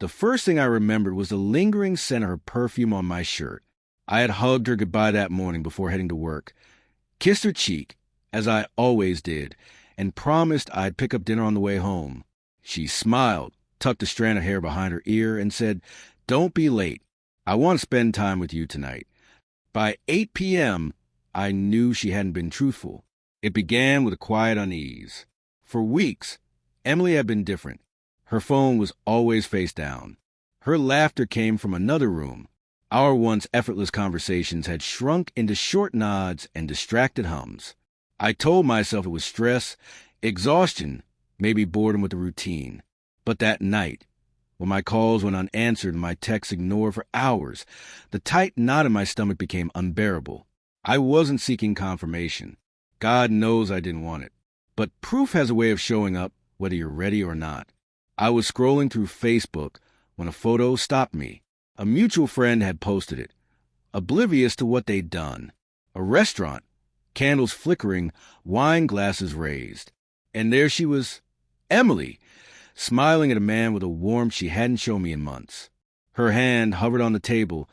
The first thing I remembered was the lingering scent of her perfume on my shirt. I had hugged her goodbye that morning before heading to work, kissed her cheek, as I always did, and promised I'd pick up dinner on the way home. She smiled, tucked a strand of hair behind her ear, and said, "Don't be late. I want to spend time with you tonight." By 8 p.m., I knew she hadn't been truthful. It began with a quiet unease. For weeks, Emily had been different. Her phone was always face down. Her laughter came from another room. Our once effortless conversations had shrunk into short nods and distracted hums. I told myself it was stress, exhaustion, maybe boredom with the routine. But that night, when my calls went unanswered and my texts ignored for hours, the tight knot in my stomach became unbearable. I wasn't seeking confirmation. God knows I didn't want it. But proof has a way of showing up whether you're ready or not. I was scrolling through Facebook when a photo stopped me. A mutual friend had posted it, oblivious to what they'd done. A restaurant, candles flickering, wine glasses raised. And there she was, Emily, smiling at a man with a warmth she hadn't shown me in months. Her hand hovered on the table,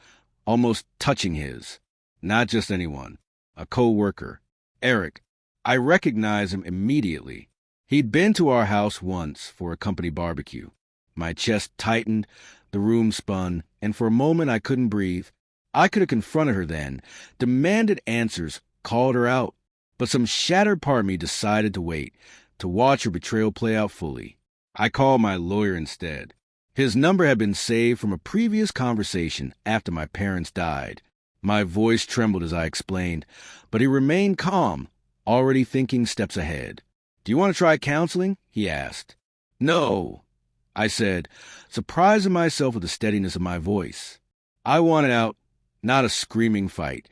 almost touching his. Not just anyone, a co-worker, Eric. I recognized him immediately. He'd been to our house once for a company barbecue. My chest tightened, the room spun, and for a moment I couldn't breathe. I could have confronted her then, demanded answers, called her out. But some shattered part of me decided to wait, to watch her betrayal play out fully. I called my lawyer instead. His number had been saved from a previous conversation after my parents died. My voice trembled as I explained, but he remained calm, already thinking steps ahead. "Do you want to try counseling?" he asked. "No," I said, surprising myself with the steadiness of my voice. I wanted out, not a screaming fight,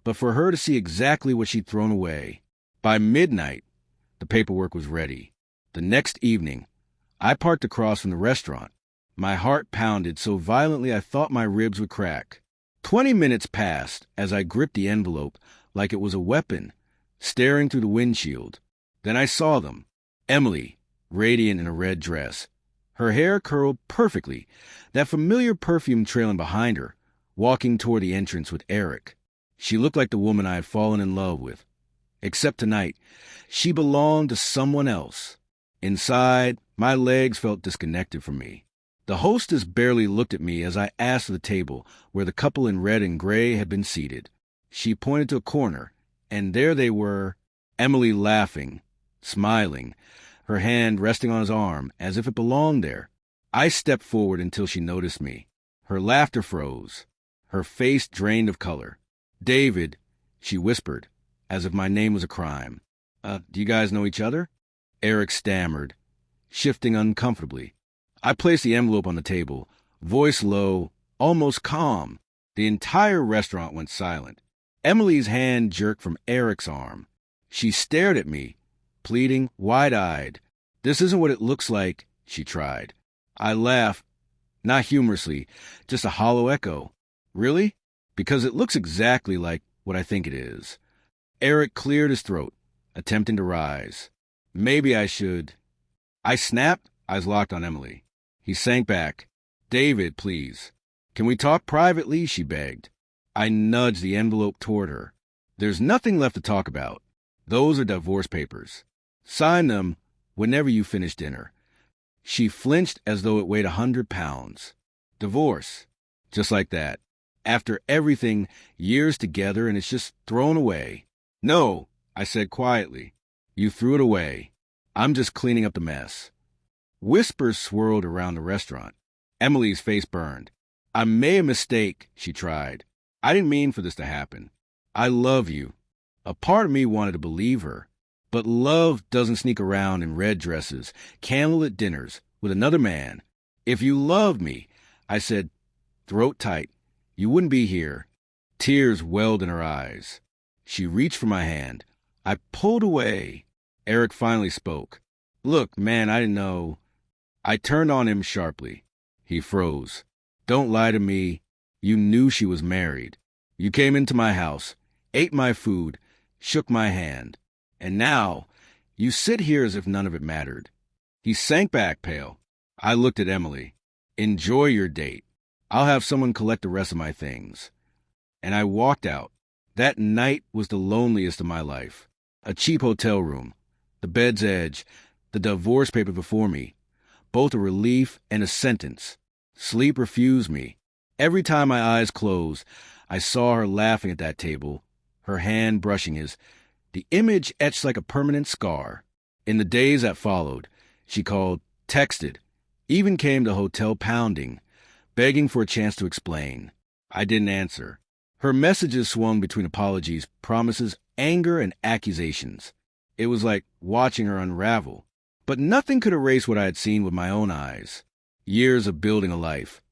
but for her to see exactly what she'd thrown away. By midnight, the paperwork was ready. The next evening, I parked across from the restaurant. My heart pounded so violently I thought my ribs would crack. 20 minutes passed as I gripped the envelope like it was a weapon, staring through the windshield. Then I saw them. Emily, radiant in a red dress. Her hair curled perfectly, that familiar perfume trailing behind her, walking toward the entrance with Eric. She looked like the woman I had fallen in love with. Except tonight, she belonged to someone else. Inside, my legs felt disconnected from me. The hostess barely looked at me as I asked for the table where the couple in red and gray had been seated. She pointed to a corner, and there they were, Emily laughing, smiling, her hand resting on his arm as if it belonged there. I stepped forward until she noticed me. Her laughter froze. Her face drained of color. "David," she whispered, as if my name was a crime. Do you guys know each other?" Eric stammered, shifting uncomfortably. I placed the envelope on the table, voice low, almost calm. The entire restaurant went silent. Emily's hand jerked from Eric's arm. She stared at me, pleading, wide-eyed. "This isn't what it looks like," she tried. I laughed, not humorously, just a hollow echo. "Really? Because it looks exactly like what I think it is." Eric cleared his throat, attempting to rise. "Maybe I should." I snapped, eyes locked on Emily. He sank back. "David, please. Can we talk privately?" she begged. I nudged the envelope toward her. "There's nothing left to talk about. Those are divorce papers. Sign them whenever you finish dinner." She flinched as though it weighed 100 pounds. Divorce. Just like that. After everything, years together, and it's just thrown away. "No," I said quietly. "You threw it away. I'm just cleaning up the mess." Whispers swirled around the restaurant. Emily's face burned. "I made a mistake," she tried. "I didn't mean for this to happen. I love you." A part of me wanted to believe her. But love doesn't sneak around in red dresses, candlelit dinners, with another man. "If you loved me," I said, throat tight, "you wouldn't be here." Tears welled in her eyes. She reached for my hand. I pulled away. Eric finally spoke. "Look, man, I didn't know." I turned on him sharply. He froze. "Don't lie to me. You knew she was married. You came into my house, ate my food, shook my hand. And now, you sit here as if none of it mattered." He sank back, pale. I looked at Emily. Enjoy your date. I'll have someone collect the rest of my things. And I walked out. That night was the loneliest of my life. A cheap hotel room, the bed's edge, the divorce paper before me, both a relief and a sentence. Sleep refused me. Every time my eyes closed, I saw her laughing at that table, her hand brushing his, the image etched like a permanent scar. In the days that followed, she called, texted, even came to hotel pounding, begging for a chance to explain. I didn't answer. Her messages swung between apologies, promises, anger, and accusations. It was like watching her unravel. But nothing could erase what I had seen with my own eyes. Years of building a life,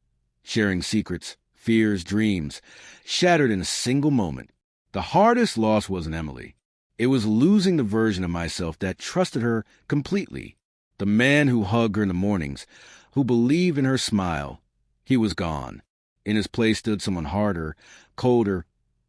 sharing secrets, fears, dreams, shattered in a single moment. The hardest loss wasn't Emily. It was losing the version of myself that trusted her completely. The man who hugged her in the mornings, who believed in her smile. He was gone. In his place stood someone harder, colder,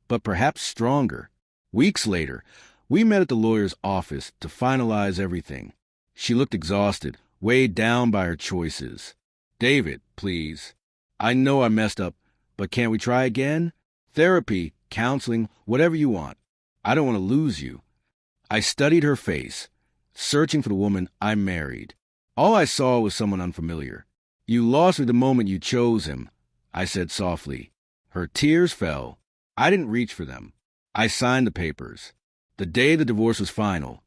but perhaps stronger. Weeks later, we met at the lawyer's office to finalize everything. She looked exhausted, weighed down by her choices. David, please. I know I messed up, but can't we try again? Therapy, counseling, whatever you want. I don't want to lose you. I studied her face, searching for the woman I married. All I saw was someone unfamiliar. You lost me the moment you chose him, I said softly. Her tears fell. I didn't reach for them. I signed the papers. The day the divorce was final,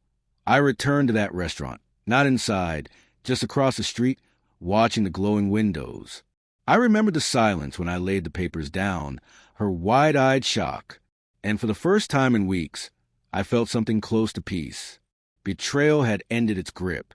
I returned to that restaurant, not inside, just across the street, watching the glowing windows. I remembered the silence when I laid the papers down, her wide-eyed shock, and for the first time in weeks, I felt something close to peace. Betrayal had ended its grip.